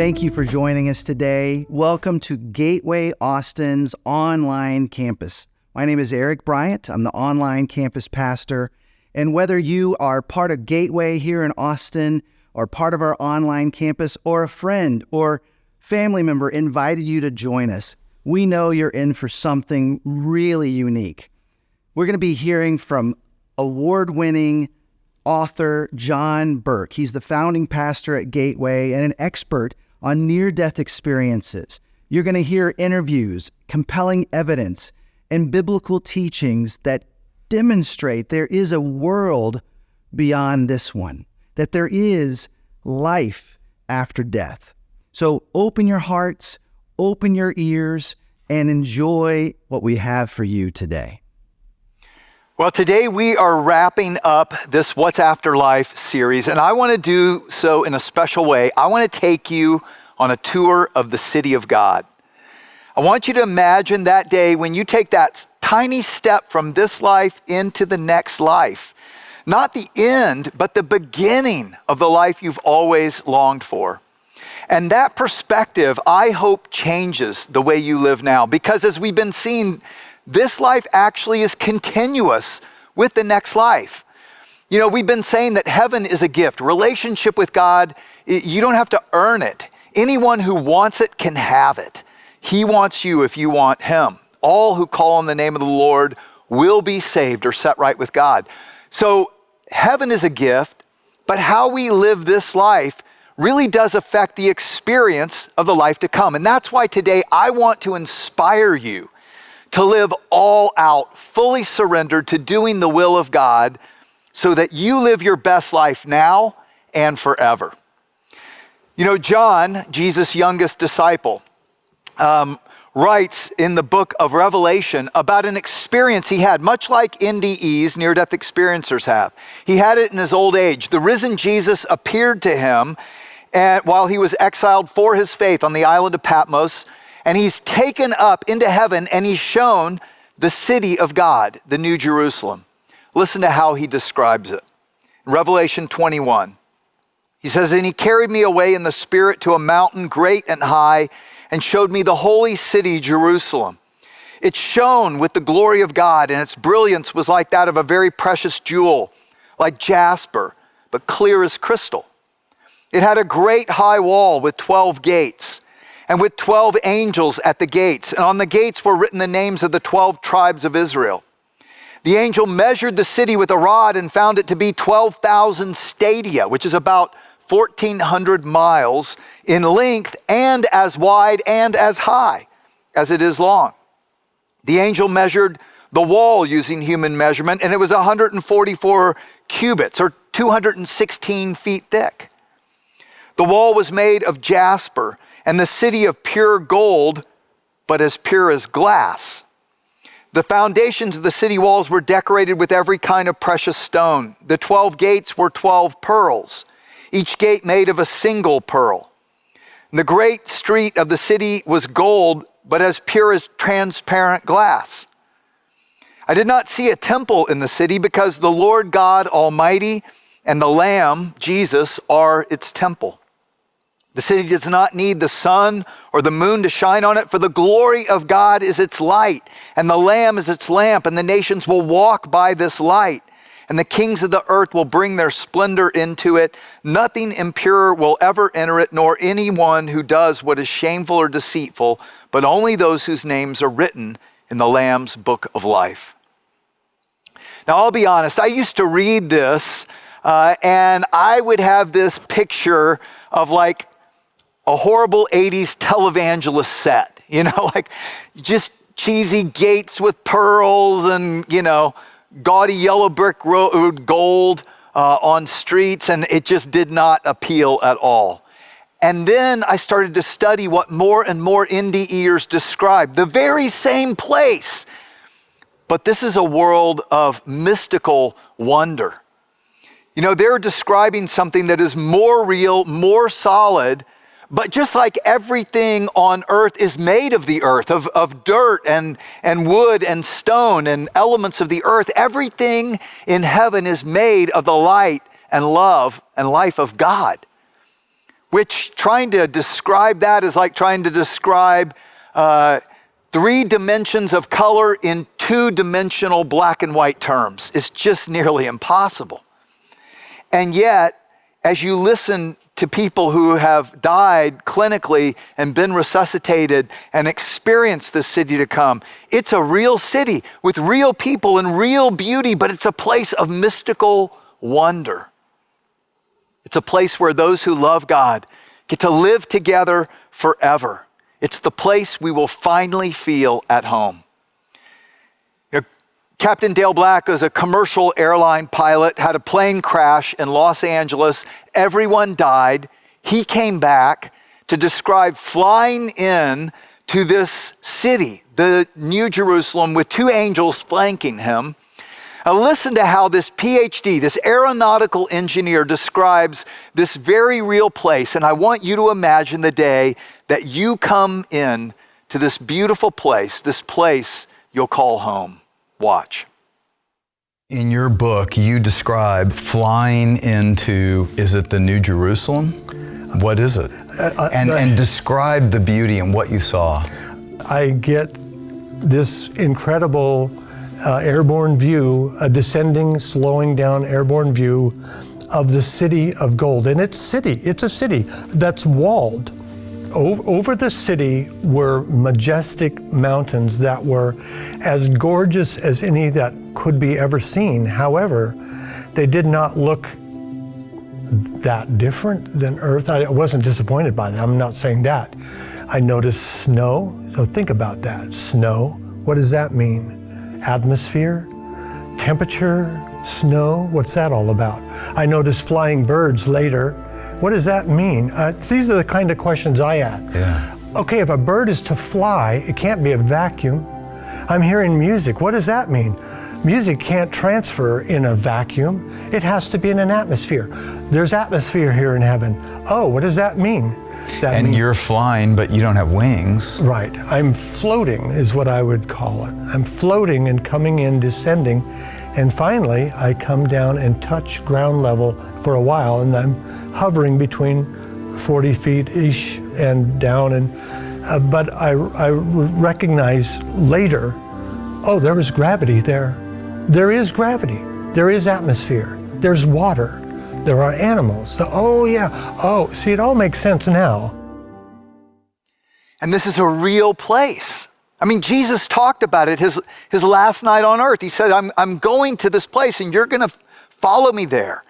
Thank you for joining us today. Welcome to Gateway Austin's online campus. My name is Eric Bryant. I'm the online campus pastor. And whether you are part of Gateway here in Austin or part of our online campus or a friend or family member invited you to join us, we know you're in for something really unique. We're going to be hearing from award-winning author John Burke. He's the founding pastor at Gateway and an expert on near-death experiences. You're going to hear interviews, compelling evidence, and biblical teachings that demonstrate there is a world beyond this one, that there is life after death. So open your hearts, open your ears, and enjoy what we have for you today. Well, today we are wrapping up this What's After Life series, and I want to do so in a special way. I want to take you on a tour of the city of God. I want you to imagine that day when you take that tiny step from this life into the next life. Not the end, but the beginning of the life you've always longed for. And that perspective, I hope, changes the way you live now. Because as we've been seeing, this life actually is continuous with the next life. You know, we've been saying that heaven is a gift. Relationship with God, you don't have to earn it. Anyone who wants it can have it. He wants you if you want him. All who call on the name of the Lord will be saved or set right with God. So heaven is a gift, but how we live this life really does affect the experience of the life to come. And that's why today I want to inspire you to live all out, fully surrendered to doing the will of God so that you live your best life now and forever. You know, John, Jesus' youngest disciple, writes in the book of Revelation about an experience he had, much like NDEs, near-death experiencers have. He had it in his old age. The risen Jesus appeared to him while he was exiled for his faith on the island of Patmos, and he's taken up into heaven and he's shown the city of God, the New Jerusalem. Listen to how he describes it. In Revelation 21, he says, "And he carried me away in the spirit to a mountain great and high and showed me the holy city, Jerusalem. It shone with the glory of God, and its brilliance was like that of a very precious jewel, like jasper, but clear as crystal. It had a great high wall with 12 gates, and with 12 angels at the gates. And on the gates were written the names of the 12 tribes of Israel. The angel measured the city with a rod and found it to be 12,000 stadia, which is about 1,400 miles in length, and as wide and as high as it is long. The angel measured the wall using human measurement, and it was 144 cubits, or 216 feet thick. The wall was made of jasper, and the city of pure gold, but as pure as glass. The foundations of the city walls were decorated with every kind of precious stone. The 12 gates were 12 pearls, each gate made of a single pearl. And the great street of the city was gold, but as pure as transparent glass. I did not see a temple in the city because the Lord God Almighty and the Lamb, Jesus, are its temple. The city does not need the sun or the moon to shine on it, for the glory of God is its light, and the Lamb is its lamp, and the nations will walk by this light, and the kings of the earth will bring their splendor into it. Nothing impure will ever enter it, nor anyone who does what is shameful or deceitful, but only those whose names are written in the Lamb's book of life." Now, I'll be honest, I used to read this, and I would have this picture of like a horrible 80s televangelist set, you know, like just cheesy gates with pearls and, you know, gaudy yellow brick road gold on streets, and it just did not appeal at all. And then I started to study what more and more NDEers describe, the very same place, but this is a world of mystical wonder. You know, they're describing something that is more real, more solid, but just like everything on earth is made of the earth, of dirt and wood and stone and elements of the earth, everything in heaven is made of the light and love and life of God. which trying to describe that is like trying to describe 3 dimensions of color in 2-dimensional black and white terms. It's just nearly impossible. And yet, as you listen to people who have died clinically and been resuscitated and experienced the city to come, it's a real city with real people and real beauty, but it's a place of mystical wonder. It's a place where those who love God get to live together forever. It's the place we will finally feel at home. Captain Dale Black was a commercial airline pilot, had a plane crash in Los Angeles. Everyone died. He came back to describe flying in to this city, the New Jerusalem, with 2 angels flanking him. Now listen to how this PhD, this aeronautical engineer, describes this very real place. And I want you to imagine the day that you come in to this beautiful place, this place you'll call home. Watch. In your book, you describe flying into, is it the New Jerusalem? What is it? And describe the beauty and what you saw. I get this incredible airborne view, a descending, slowing down airborne view of the city of gold. And it's a city that's walled. Over the city were majestic mountains that were as gorgeous as any that could be ever seen. However, they did not look that different than Earth. I wasn't disappointed by that. I'm not saying that. I noticed snow. So think about that. Snow. What does that mean? Atmosphere? Temperature? Snow? What's that all about? I noticed flying birds later. What does that mean? These are the kind of questions I ask. Yeah. Okay, if a bird is to fly, it can't be a vacuum. I'm hearing music. What does that mean? Music can't transfer in a vacuum. It has to be in an atmosphere. There's atmosphere here in heaven. Oh, what does that mean? You're flying, but you don't have wings. Right. I'm floating is what I would call it. I'm floating and coming in, descending. And finally, I come down and touch ground level for a while, and I'm hovering between 40 feet-ish and down. And but I recognize later, oh, there was gravity there. There is gravity. There is atmosphere. There's water. There are animals. So, oh, yeah. Oh, see, it all makes sense now. And this is a real place. I mean, Jesus talked about it his last night on earth. He said, I'm going to this place and you're going to follow me there.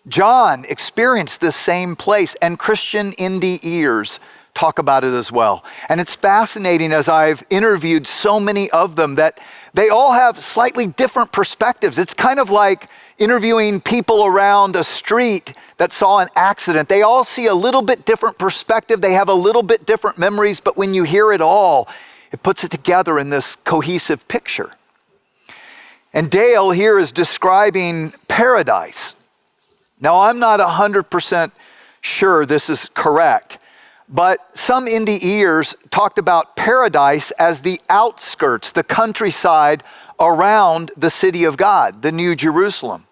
John experienced this same place, and Christian NDEers talk about it as well. And it's fascinating, as I've interviewed so many of them, that they all have slightly different perspectives. It's kind of like interviewing people around a street that saw an accident. They all see a little bit different perspective. They have a little bit different memories, but when you hear it all, it puts it together in this cohesive picture. And Dale here is describing paradise. Now, I'm not 100% sure this is correct, but some NDEers talked about paradise as the outskirts, the countryside around the city of God, the New Jerusalem.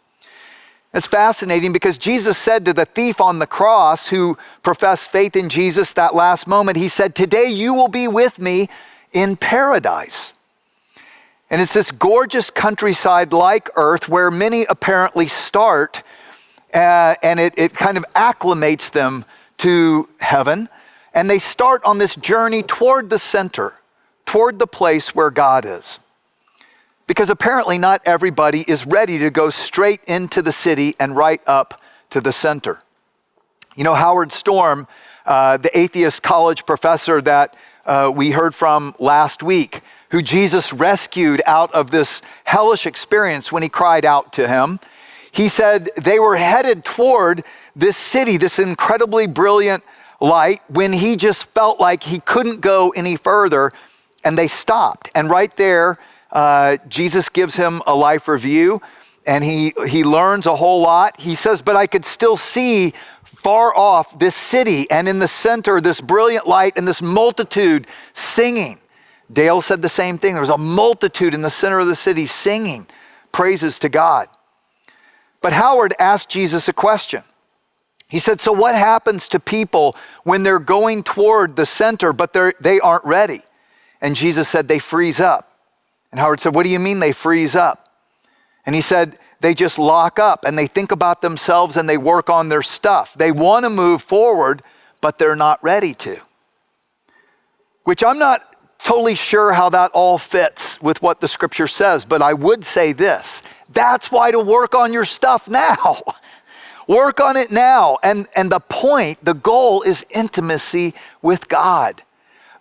It's fascinating because Jesus said to the thief on the cross who professed faith in Jesus that last moment, he said, "Today you will be with me in paradise." And it's this gorgeous countryside like earth where many apparently start, and it kind of acclimates them to heaven. And they start on this journey toward the center, toward the place where God is. Because apparently not everybody is ready to go straight into the city and right up to the center. You know, Howard Storm, the atheist college professor that we heard from last week, who Jesus rescued out of this hellish experience when he cried out to him, he said they were headed toward this city, this incredibly brilliant light, when he just felt like he couldn't go any further, and they stopped. And right there, Jesus gives him a life review, and he learns a whole lot. He says, but I could still see far off this city, and in the center, this brilliant light and this multitude singing. Dale said the same thing. There was a multitude in the center of the city singing praises to God. But Howard asked Jesus a question. He said, so what happens to people when they're going toward the center, but they aren't ready? And Jesus said, they freeze up. And Howard said, what do you mean they freeze up? And he said, they just lock up and they think about themselves and they work on their stuff. They want to move forward, but they're not ready to. Which I'm not totally sure how that all fits with what the scripture says, but I would say this: that's why to work on your stuff now. Work on it now. And the point, the goal is intimacy with God.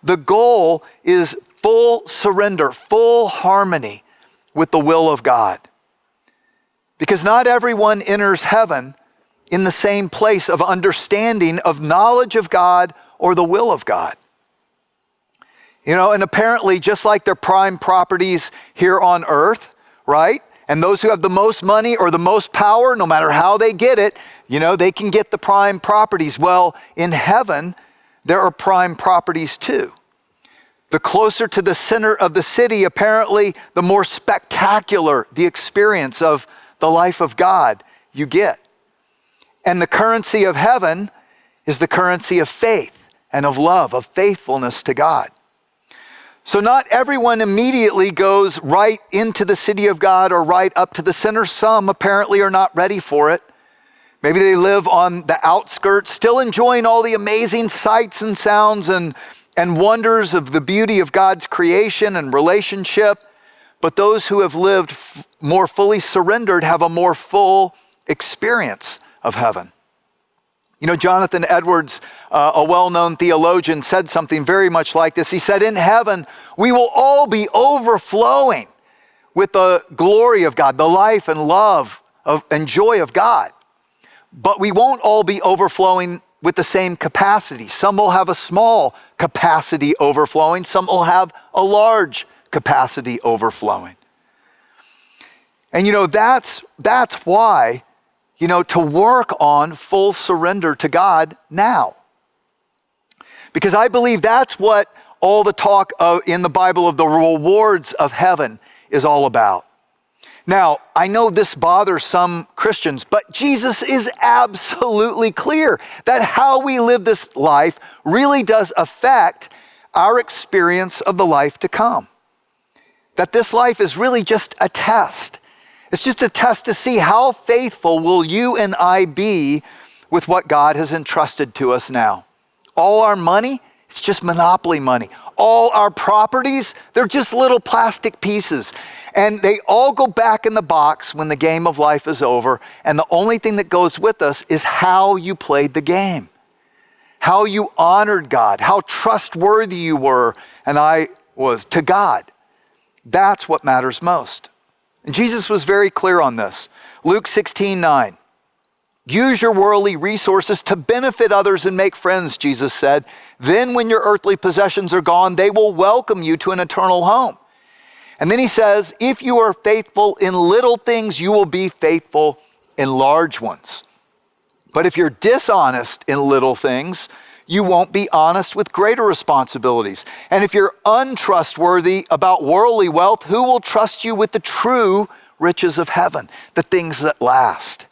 The goal is full surrender, full harmony with the will of God. Because not everyone enters heaven in the same place of understanding, of knowledge of God or the will of God. You know, and apparently just like their prime properties here on earth, right? And those who have the most money or the most power, no matter how they get it, you know, they can get the prime properties. Well, in heaven, there are prime properties too. The closer to the center of the city, apparently, the more spectacular the experience of the life of God you get. And the currency of heaven is the currency of faith and of love, of faithfulness to God. So not everyone immediately goes right into the city of God or right up to the center. Some apparently are not ready for it. Maybe they live on the outskirts, still enjoying all the amazing sights and sounds and wonders of the beauty of God's creation and relationship. But those who have lived more fully surrendered have a more full experience of heaven. You know, Jonathan Edwards, a well-known theologian, said something very much like this. He said, in heaven, we will all be overflowing with the glory of God, the life and love and joy of God. But we won't all be overflowing with the same capacity. Some will have a small capacity overflowing. Some will have a large capacity overflowing. And you know, that's why, you know, to work on full surrender to God now. Because I believe that's what all the talk in the Bible of the rewards of heaven is all about. Now, I know this bothers some Christians, but Jesus is absolutely clear that how we live this life really does affect our experience of the life to come. That this life is really just a test. It's just a test to see how faithful will you and I be with what God has entrusted to us now. All our money, it's just monopoly money. All our properties, they're just little plastic pieces. And they all go back in the box when the game of life is over. And the only thing that goes with us is how you played the game, how you honored God, how trustworthy you were, and I was, to God. That's what matters most. And Jesus was very clear on this. Luke 16:9. Use your worldly resources to benefit others and make friends, Jesus said. Then when your earthly possessions are gone, they will welcome you to an eternal home. And then he says, if you are faithful in little things, you will be faithful in large ones. But if you're dishonest in little things, you won't be honest with greater responsibilities. And if you're untrustworthy about worldly wealth, who will trust you with the true riches of heaven, the things that last?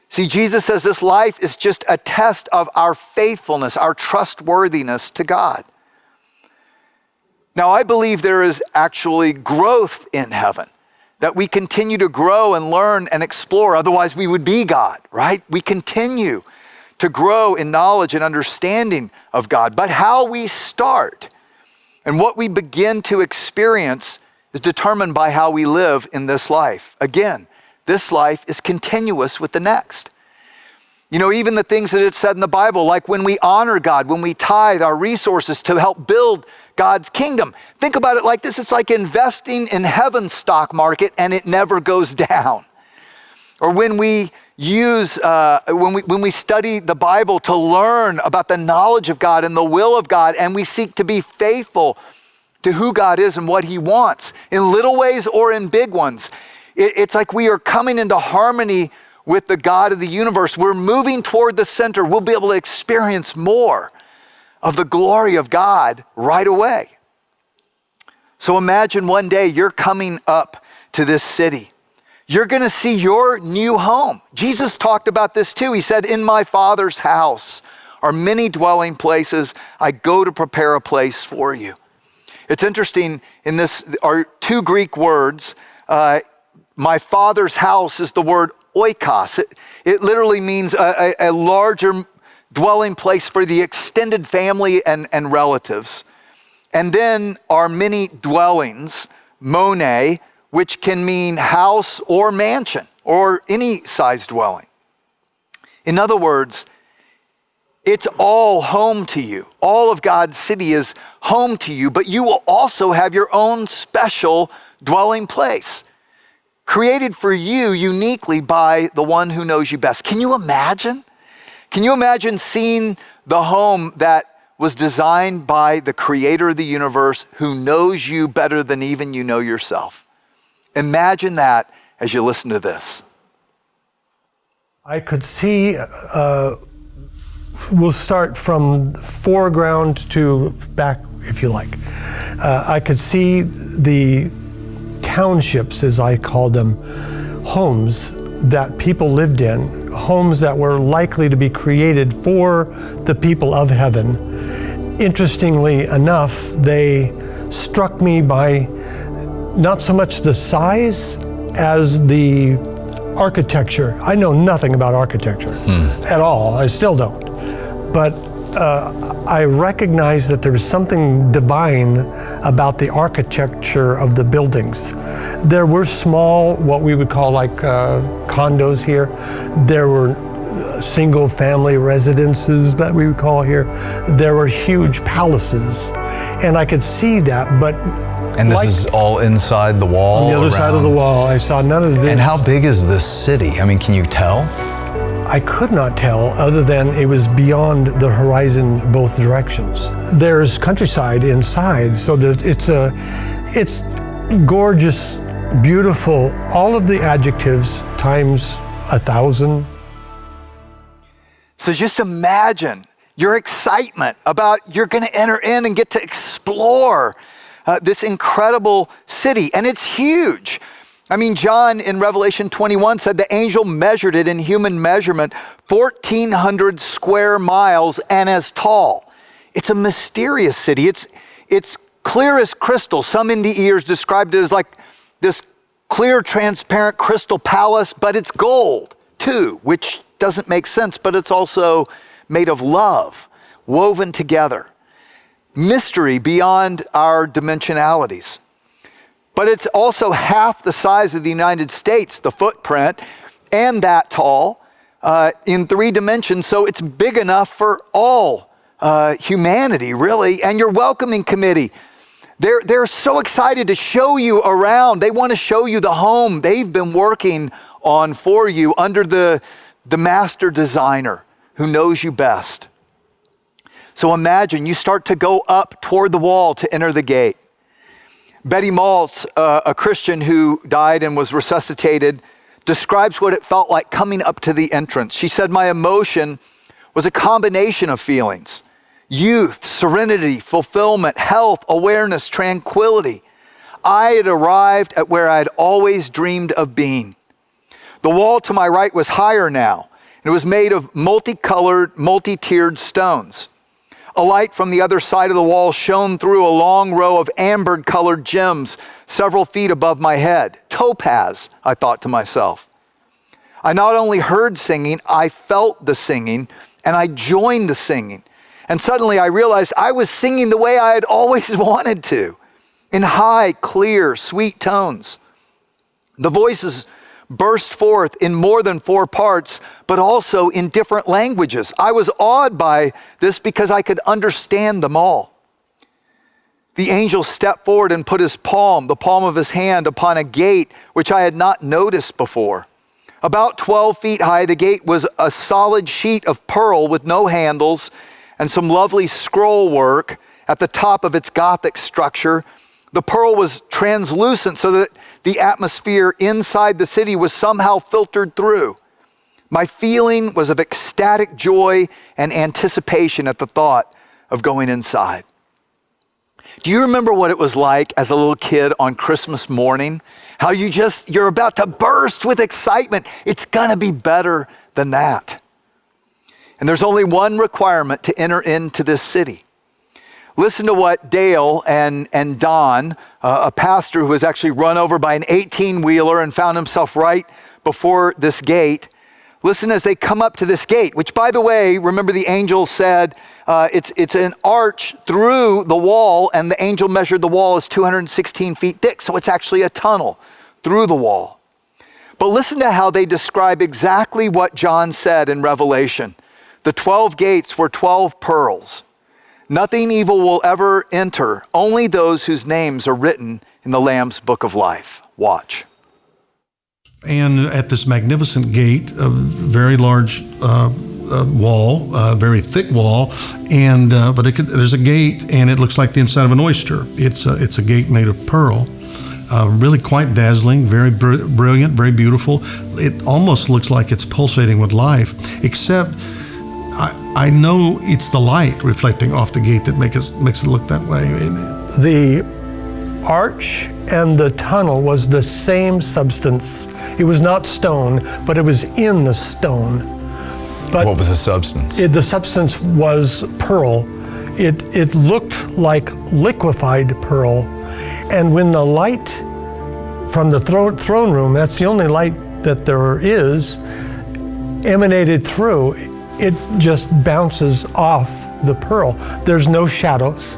See, Jesus says this life is just a test of our faithfulness, our trustworthiness to God. Now, I believe there is actually growth in heaven, that we continue to grow and learn and explore. Otherwise, we would be God, right? We continue to grow in knowledge and understanding of God. But how we start and what we begin to experience is determined by how we live in this life. Again, this life is continuous with the next. You know, even the things that it said in the Bible, like when we honor God, when we tithe our resources to help build God's kingdom. Think about it like this. It's like investing in heaven's stock market and it never goes down. Or when we when we study the Bible to learn about the knowledge of God and the will of God, and we seek to be faithful to who God is and what he wants in little ways or in big ones. It's like we are coming into harmony with the God of the universe. We're moving toward the center. We'll be able to experience more of the glory of God right away. So imagine one day you're coming up to this city. you're going to see your new home. Jesus talked about this too. He said, in my Father's house are many dwelling places. I go to prepare a place for you. It's interesting, in this are two Greek words. My Father's house is the word oikos. It literally means a larger dwelling place for the extended family and relatives. And then are many dwellings, mone, which can mean house or mansion or any size dwelling. In other words, it's all home to you. All of God's city is home to you, but you will also have your own special dwelling place, created for you uniquely by the one who knows you best. Can you imagine? Can you imagine seeing the home that was designed by the creator of the universe, who knows you better than even you know yourself? Imagine that as you listen to this. I could see, we'll start from foreground to back, if you like. I could see the townships, as I call them, homes that people lived in, homes that were likely to be created for the people of heaven. Interestingly enough, they struck me by not so much the size as the architecture. I know nothing about architecture at all. I still don't. But I recognize that there was something divine about the architecture of the buildings. There were small, what we would call like condos here. There were single family residences that we would call here. There were huge palaces. And I could see that, but and this is all inside the wall? On the other side of the wall. I saw none of this. And how big is this city? I mean, can you tell? I could not tell, other than it was beyond the horizon both directions. There's countryside inside, so that it's gorgeous, beautiful, all of the adjectives times 1,000. So just imagine your excitement about you're going to enter in and get to explore this incredible city, and it's huge. I mean, John in Revelation 21 said the angel measured it in human measurement, 1,400 square miles and as tall. It's a mysterious city. It's clear as crystal. Some NDEers described it as like this clear, transparent crystal palace, but it's gold too, which doesn't make sense, but it's also made of love, woven together. Mystery beyond our dimensionalities. But it's also half the size of the United States, the footprint, and that tall in 3 dimensions. So it's big enough for all humanity, really. And your welcoming committee, they're so excited to show you around. They want to show you the home they've been working on for you under the master designer who knows you best. So imagine you start to go up toward the wall to enter the gate. Betty Maltz, a Christian who died and was resuscitated, describes what it felt like coming up to the entrance. She said, my emotion was a combination of feelings: youth, serenity, fulfillment, health, awareness, tranquility. I had arrived at where I had always dreamed of being. The wall to my right was higher now, and it was made of multicolored, multi-tiered stones. A light from the other side of the wall shone through a long row of amber-colored gems several feet above my head. Topaz, I thought to myself. I not only heard singing, I felt the singing, and I joined the singing. And suddenly I realized I was singing the way I had always wanted to, in high, clear, sweet tones. The voices burst forth in more than 4 parts, but also in different languages. I was awed by this because I could understand them all. The angel stepped forward and put his palm, the palm of his hand, upon a gate which I had not noticed before. About 12 feet high, the gate was a solid sheet of pearl with no handles and some lovely scroll work at the top of its Gothic structure. The pearl was translucent so that the atmosphere inside the city was somehow filtered through. My feeling was of ecstatic joy and anticipation at the thought of going inside. Do you remember what it was like as a little kid on Christmas morning? How you're about to burst with excitement. It's gonna be better than that. And there's only one requirement to enter into this city. Listen to what Dale and Don, a pastor who was actually run over by an 18-wheeler and found himself right before this gate. Listen as they come up to this gate, which, by the way, remember the angel said it's an arch through the wall, and the angel measured the wall as 216 feet thick, so it's actually a tunnel through the wall. But listen to how they describe exactly what John said in Revelation. The 12 gates were 12 pearls. Nothing evil will ever enter, only those whose names are written in the Lamb's book of life. Watch. And at this magnificent gate, a very large wall, very thick wall, and there's a gate, and it looks like the inside of an oyster. It's a gate made of pearl, really quite dazzling, very brilliant, very beautiful. It almost looks like it's pulsating with life, except I know it's the light reflecting off the gate that makes it look that way. The arch and the tunnel was the same substance. It was not stone, but it was in the stone. But what was the substance? The substance was pearl. It looked like liquefied pearl. And when the light from the throne room, that's the only light that there is, emanated through, it just bounces off the pearl. There's no shadows,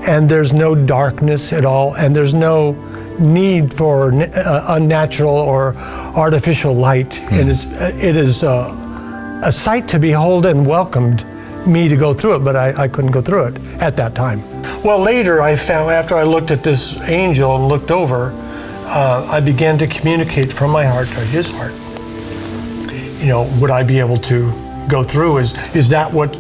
and there's no darkness at all, and there's no need for unnatural or artificial light. And it is a sight to behold, and welcomed me to go through it, but I couldn't go through it at that time. Well, later I found, after I looked at this angel and looked over, I began to communicate from my heart to his heart. You know, would I be able to go through? Is that what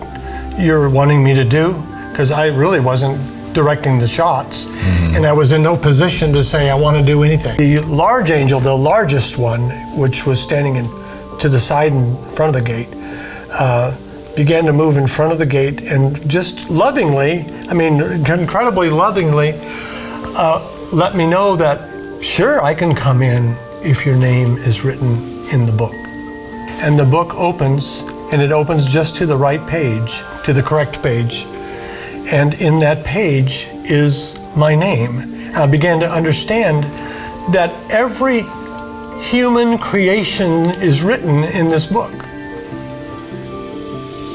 you're wanting me to do? Because I really wasn't directing the shots, and I was in no position to say I want to do anything. The large angel, the largest one, which was standing to the side in front of the gate, began to move in front of the gate, and just lovingly, incredibly lovingly, let me know that, sure, I can come in if your name is written in the book. And the book opens, and it opens just to the right page, to the correct page. And in that page is my name. I began to understand that every human creation is written in this book.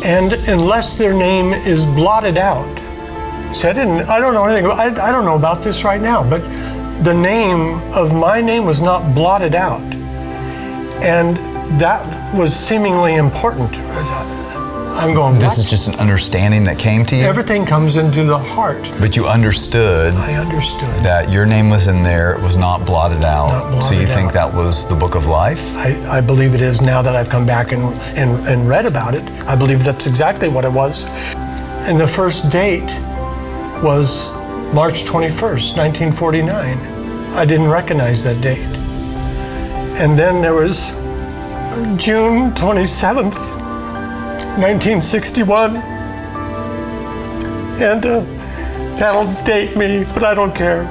And unless their name is blotted out, I don't know anything, I don't know about this right now, but the name of my name was not blotted out. And that was seemingly important. I'm going, this is just an understanding that came to you? Everything comes into the heart. But you understood. I understood. That your name was in there, it was not blotted out. Not blotted so you think out. that was the book of life? I believe it is now that I've come back and read about it. I believe that's exactly what it was. And the first date was March 21st, 1949. I didn't recognize that date. And then there was June 27th, 1961, and that'll date me, but I don't care.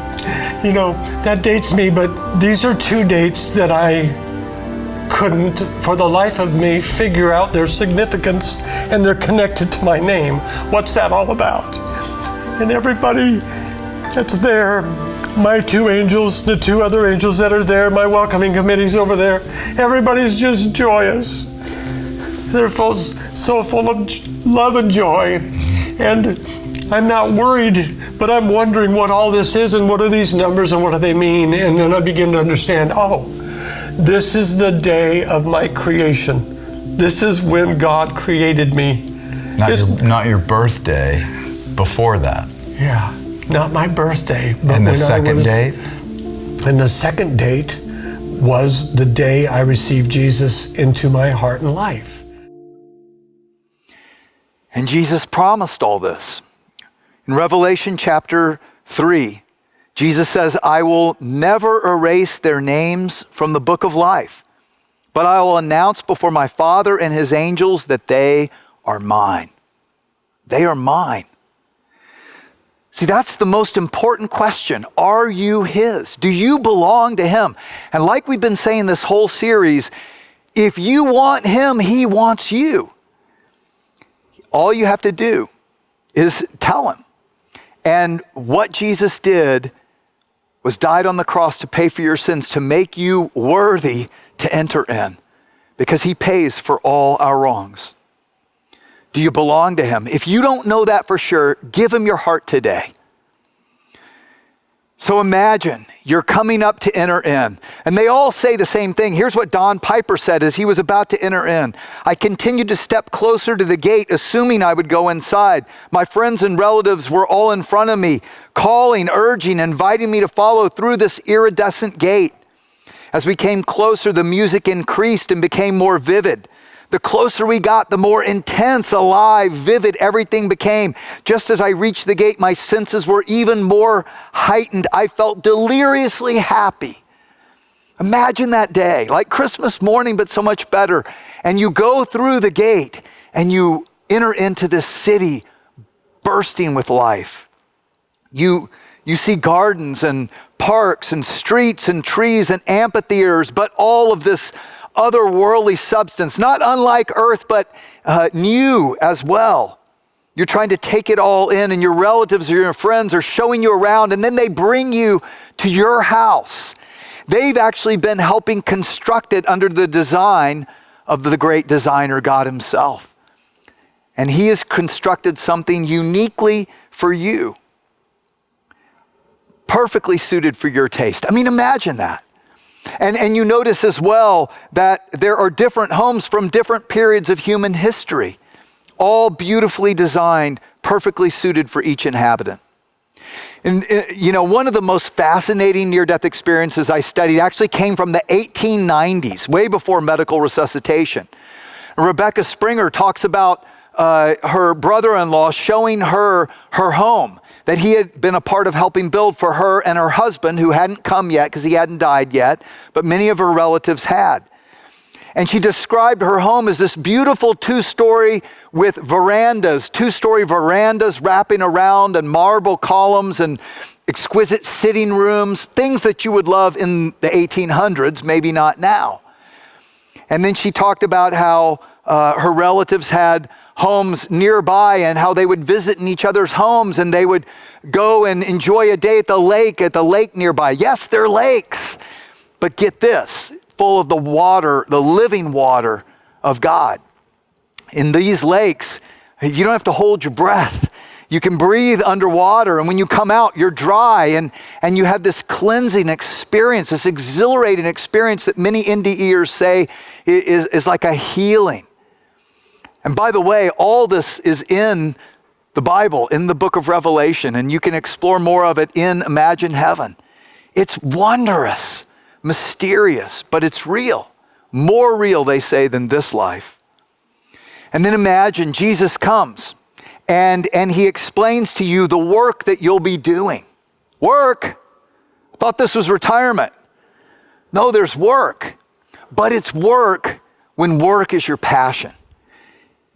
You know, that dates me, but these are two dates that I couldn't, for the life of me, figure out their significance, and they're connected to my name. What's that all about? And everybody that's there, my two angels, the two other angels that are there, my welcoming committee's over there, everybody's just joyous. They're so full of love and joy. And I'm not worried, but I'm wondering what all this is and what are these numbers and what do they mean? And then I begin to understand, this is the day of my creation. This is when God created me. Not your birthday, before that. Yeah, not my birthday. But and the second date? And the second date was the day I received Jesus into my heart and life. And Jesus promised all this. In Revelation chapter 3, Jesus says, I will never erase their names from the book of life, but I will announce before my Father and his angels that they are mine. They are mine. See, that's the most important question. Are you his? Do you belong to him? And like we've been saying this whole series, if you want him, he wants you. All you have to do is tell him. And what Jesus did was died on the cross to pay for your sins, to make you worthy to enter in, because he pays for all our wrongs. Do you belong to him? If you don't know that for sure, give him your heart today. So imagine you're coming up to enter in, and they all say the same thing. Here's what Don Piper said as he was about to enter in. I continued to step closer to the gate, assuming I would go inside. My friends and relatives were all in front of me, calling, urging, inviting me to follow through this iridescent gate. As we came closer, the music increased and became more vivid. The closer we got, the more intense, alive, vivid everything became. Just as I reached the gate, my senses were even more heightened. I felt deliriously happy. Imagine that day, like Christmas morning, but so much better. And you go through the gate and you enter into this city bursting with life. You see gardens and parks and streets and trees and amphitheaters, but all of this otherworldly substance, not unlike earth, but new as well. You're trying to take it all in, and your relatives or your friends are showing you around, and then they bring you to your house. They've actually been helping construct it under the design of the great designer, God himself. And he has constructed something uniquely for you, perfectly suited for your taste. I mean, imagine that. And you notice as well that there are different homes from different periods of human history, all beautifully designed, perfectly suited for each inhabitant. And one of the most fascinating near-death experiences I studied actually came from the 1890s, way before medical resuscitation. Rebecca Springer talks about her brother-in-law showing her home that he had been a part of helping build for her and her husband, who hadn't come yet because he hadn't died yet, but many of her relatives had. And she described her home as this beautiful two-story with verandas, two-story verandas wrapping around, and marble columns and exquisite sitting rooms, things that you would love in the 1800s, maybe not now. And then she talked about how her relatives had homes nearby and how they would visit in each other's homes, and they would go and enjoy a day at the lake nearby. Yes, they're lakes, but get this, full of the water, the living water of God. In these lakes, you don't have to hold your breath. You can breathe underwater, and when you come out, you're dry, and you have this cleansing experience, this exhilarating experience that many NDEers say is like a healing. And by the way, all this is in the Bible, in the book of Revelation, and you can explore more of it in Imagine Heaven. It's wondrous, mysterious, but it's real. More real, they say, than this life. And then imagine Jesus comes and he explains to you the work that you'll be doing. Work? I thought this was retirement. No, there's work, but it's work when work is your passion.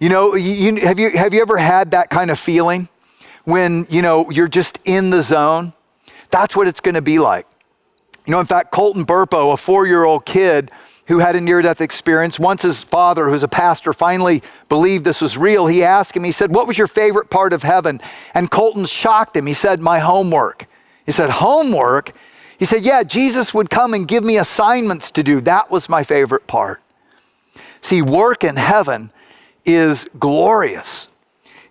Have you ever had that kind of feeling when, you're just in the zone? That's what it's going to be like. In fact, Colton Burpo, a 4-year-old kid who had a near-death experience, once his father, who's a pastor, finally believed this was real, he asked him, he said, "What was your favorite part of heaven?" And Colton shocked him. He said, "My homework." He said, "Homework?" He said, "Yeah, Jesus would come and give me assignments to do. That was my favorite part." See, work in heaven is glorious.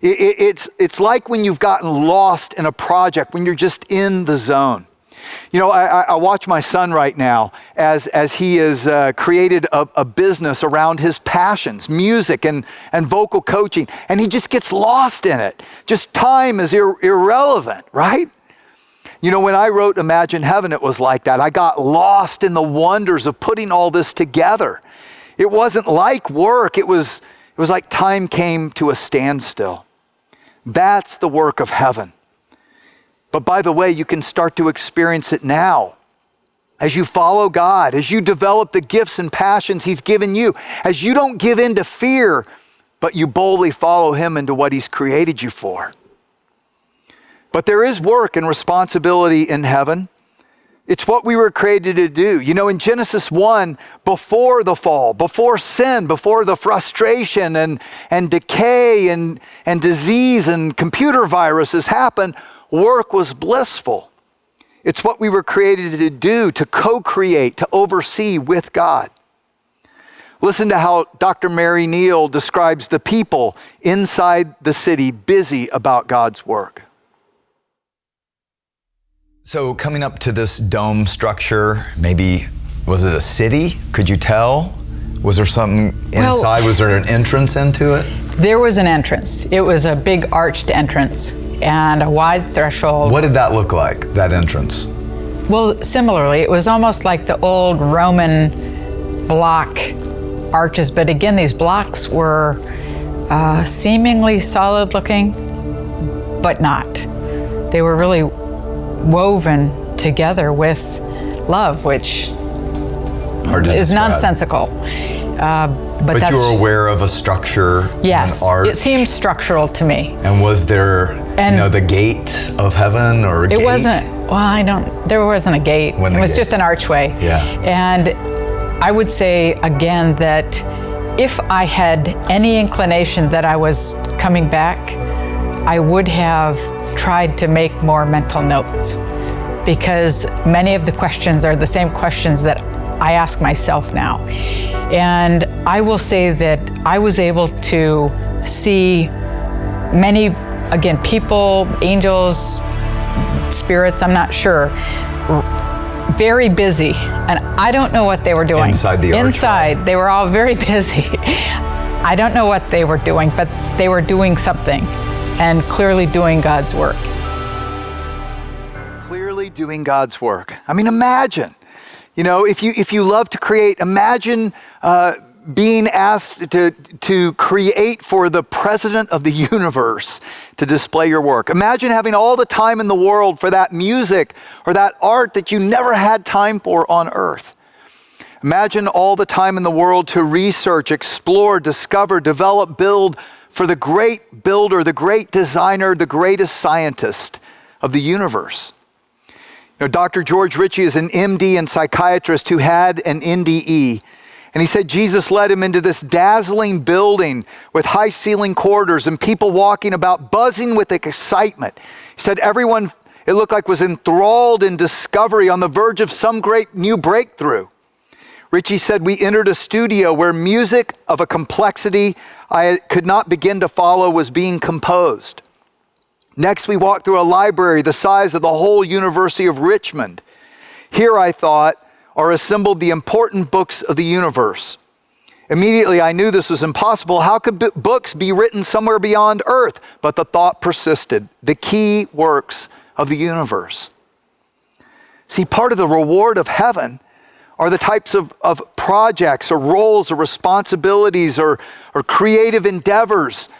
It's like when you've gotten lost in a project, when you're just in the zone. I watch my son right now as he has created a business around his passions, music and vocal coaching, and he just gets lost in it. Just time is irrelevant, right? When I wrote Imagine Heaven, it was like that. I got lost in the wonders of putting all this together. It wasn't like work. It was like time came to a standstill. That's the work of heaven. But by the way, you can start to experience it now. As you follow God, as you develop the gifts and passions he's given you, as you don't give in to fear, but you boldly follow him into what he's created you for. But there is work and responsibility in heaven. It's what we were created to do. You know, in Genesis 1, before the fall, before sin, before the frustration and decay and disease and computer viruses happened, work was blissful. It's what we were created to do, to co-create, to oversee with God. Listen to how Dr. Mary Neal describes the people inside the city busy about God's work. So coming up to this dome structure, maybe, was it a city? Could you tell? Was there something inside? Well, was there an entrance into it? There was an entrance. It was a big arched entrance and a wide threshold. What did that look like, that entrance? Well, similarly, it was almost like the old Roman block arches, but again, these blocks were seemingly solid looking, but not. They were really woven together with love, which is nonsensical. But that's, you were aware of a structure, yes, an arch. it seemed structural to me. And was there, the gate of heaven or a gate? It wasn't, there wasn't a gate. It was just an archway. Yeah. And I would say again that if I had any inclination that I was coming back, I would have tried to make more mental notes, because many of the questions are the same questions that I ask myself now. And I will say that I was able to see many, again, people, angels, spirits, I'm not sure, very busy. And I don't know what they were doing. Inside the archway. Inside, they were all very busy. I don't know what they were doing, but they were doing something and clearly doing God's work. Clearly doing God's work. I mean, imagine. If you love to create, imagine being asked to create for the president of the universe to display your work. Imagine having all the time in the world for that music or that art that you never had time for on earth. Imagine all the time in the world to research, explore, discover, develop, build for the great builder, the great designer, the greatest scientist of the universe. Dr. George Ritchie is an MD and psychiatrist who had an NDE. And he said Jesus led him into this dazzling building with high ceiling corridors and people walking about buzzing with excitement. He said everyone, it looked like, was enthralled in discovery on the verge of some great new breakthrough. Ritchie said we entered a studio where music of a complexity I could not begin to follow was being composed. Next, we walked through a library the size of the whole University of Richmond. Here, I thought, are assembled the important books of the universe. Immediately, I knew this was impossible. How could books be written somewhere beyond Earth? But the thought persisted. The key works of the universe. See, part of the reward of heaven are the types of projects or roles or responsibilities or creative endeavors,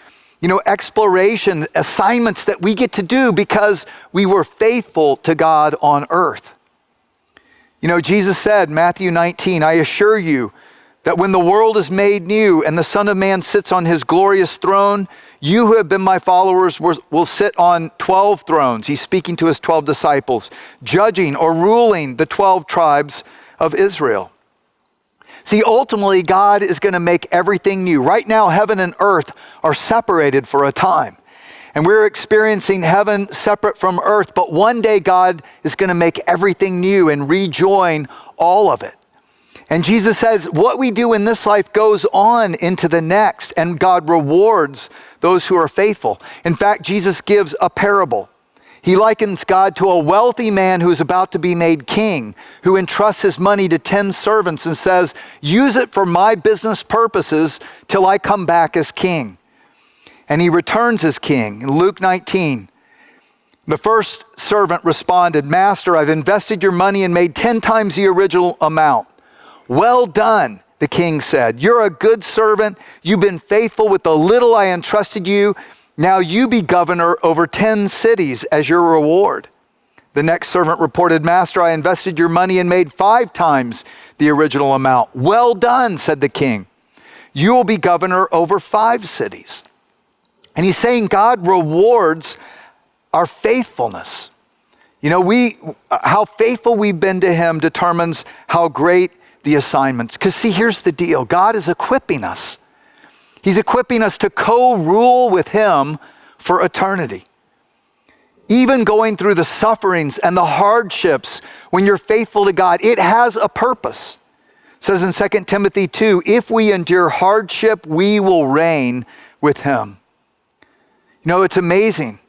exploration, assignments that we get to do because we were faithful to God on earth. Jesus said, Matthew 19, I assure you that when the world is made new and the Son of Man sits on his glorious throne, you who have been my followers will sit on 12 thrones. He's speaking to his 12 disciples, judging or ruling the 12 tribes of Israel. See, ultimately, God is going to make everything new. Right now, heaven and earth are separated for a time. And we're experiencing heaven separate from earth. But one day, God is going to make everything new and rejoin all of it. And Jesus says, what we do in this life goes on into the next. And God rewards those who are faithful. In fact, Jesus gives a parable. He likens God to a wealthy man who is about to be made king, who entrusts his money to 10 servants and says, use it for my business purposes till I come back as king. And he returns as king. In Luke 19, the first servant responded, Master, I've invested your money and made 10 times the original amount. Well done, the king said. You're a good servant. You've been faithful with the little I entrusted you. Now you be governor over 10 cities as your reward. The next servant reported, Master, I invested your money and made 5 times the original amount. Well done, said the king. You will be governor over 5 cities. And he's saying God rewards our faithfulness. You know, how faithful we've been to him determines how great the assignments. Because see, here's the deal. God is equipping us. He's equipping us to co-rule with him for eternity. Even going through the sufferings and the hardships, when you're faithful to God, it has a purpose. It says in 2 Timothy 2, if we endure hardship, we will reign with him. You know, it's amazing.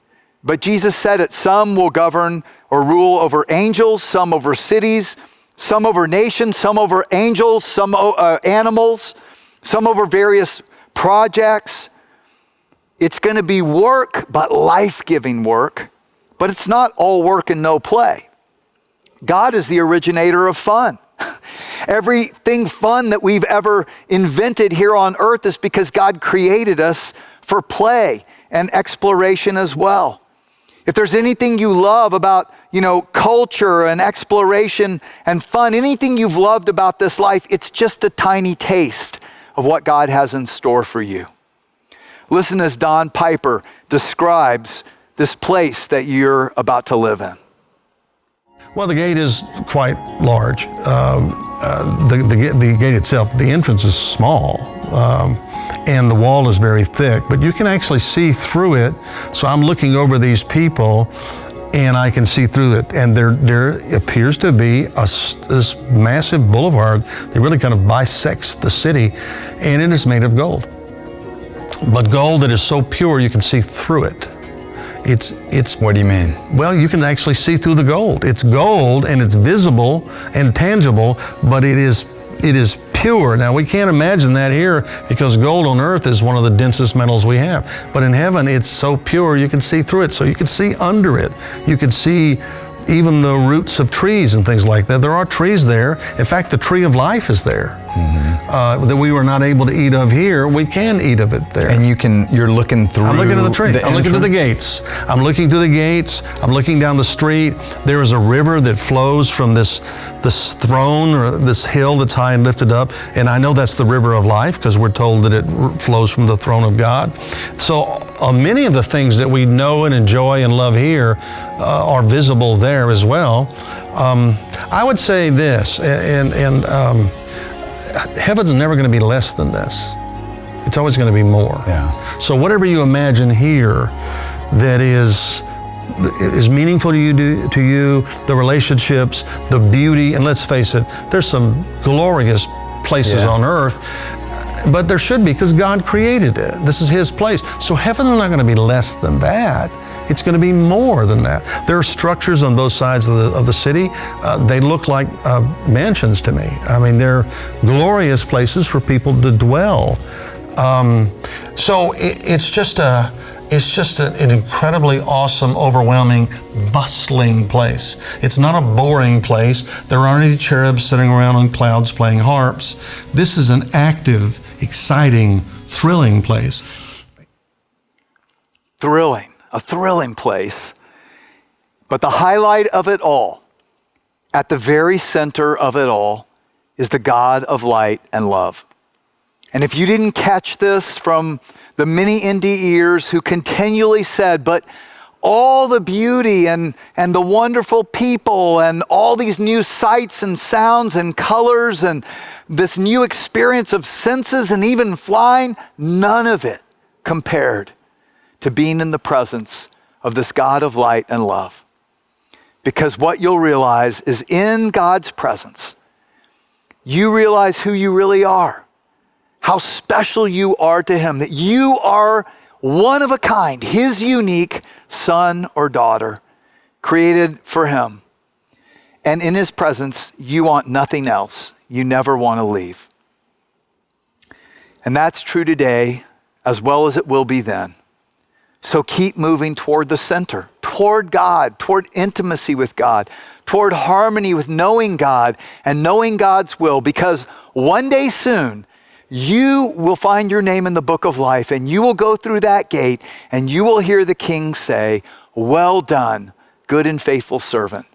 But Jesus said it, some will govern or rule over angels, some over cities, some over nations, some over angels, some animals, some over various projects. It's going to be work, but life-giving work. But it's not all work and no play. God is the originator of fun. Everything fun that we've ever invented here on earth is because God created us for play and exploration as well. If there's anything you love about, culture and exploration and fun, anything you've loved about this life, it's just a tiny taste of what God has in store for you. Listen as Don Piper describes this place that you're about to live in. Well, the gate is quite large. The gate itself, the entrance is small, and the wall is very thick, but you can actually see through it. So I'm looking over these people, and I can see through it. And there appears to be this massive boulevard that really kind of bisects the city, and it is made of gold. But gold that is so pure you can see through it. It's. What do you mean? Well, you can actually see through the gold. It's gold and it's visible and tangible, but it is pure. Now, we can't imagine that here because gold on earth is one of the densest metals we have. But in heaven, it's so pure you can see through it. So you can see under it. You can see even the roots of trees and things like that. There are trees there. In fact, the tree of life is there. That we were not able to eat of here, we can eat of it there. And you're looking through. I'm looking at the tree. I'm looking to the gates. I'm looking to the gates. I'm looking down the street. There is a river that flows from this throne or this hill that's high and lifted up. And I know that's the river of life because we're told that it flows from the throne of God. So many of the things that we know and enjoy and love here are visible there as well. I would say this, heaven's never going to be less than this. It's always going to be more. Yeah. So whatever you imagine here that is meaningful to you, the relationships, the beauty, and let's face it, there's some glorious places on earth, but there should be because God created it. This is his place. So heaven's not going to be less than that. It's going to be more than that. There are structures on both sides of the city. They look like mansions to me. I mean, they're glorious places for people to dwell. So it's just an incredibly awesome, overwhelming, bustling place. It's not a boring place. There aren't any cherubs sitting around on clouds playing harps. This is an active, exciting, thrilling place. A thrilling place. But the highlight of it all, at the very center of it all, is the God of light and love. And if you didn't catch this from the many indie ears who continually said, but all the beauty and the wonderful people and all these new sights and sounds and colors and this new experience of senses and even flying, none of it compared to being in the presence of this God of light and love. Because what you'll realize is in God's presence, you realize who you really are, how special you are to him, that you are one of a kind, his unique son or daughter, created for him. And in his presence, you want nothing else. You never want to leave. And that's true today as well as it will be then. So keep moving toward the center, toward God, toward intimacy with God, toward harmony with knowing God and knowing God's will, because one day soon, you will find your name in the book of life and you will go through that gate and you will hear the King say, "Well done, good and faithful servant.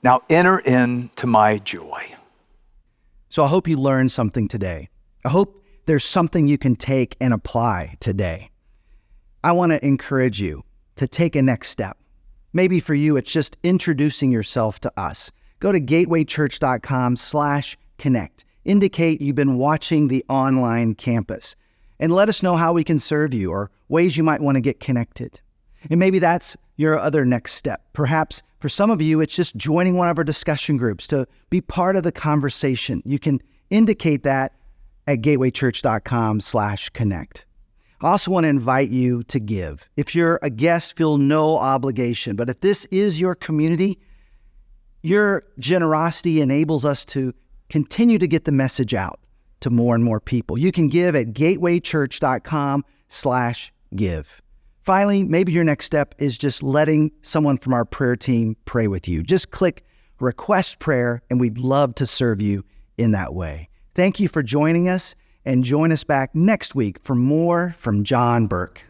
Now enter into my joy." So I hope you learned something today. I hope there's something you can take and apply today. I want to encourage you to take a next step, Maybe for you, it's just introducing yourself to us. Go to gatewaychurch.com/connect. Indicate you've been watching the online campus and let us know how we can serve you or ways you might want to get connected. And maybe that's your other next step. Perhaps for some of you, it's just joining one of our discussion groups to be part of the conversation. You can indicate that at gatewaychurch.com/connect. I also want to invite you to give. If you're a guest, feel no obligation. But if this is your community, your generosity enables us to continue to get the message out to more and more people. You can give at gatewaychurch.com/give. Finally, maybe your next step is just letting someone from our prayer team pray with you. Just click Request Prayer, and we'd love to serve you in that way. Thank you for joining us, and join us back next week for more from John Burke.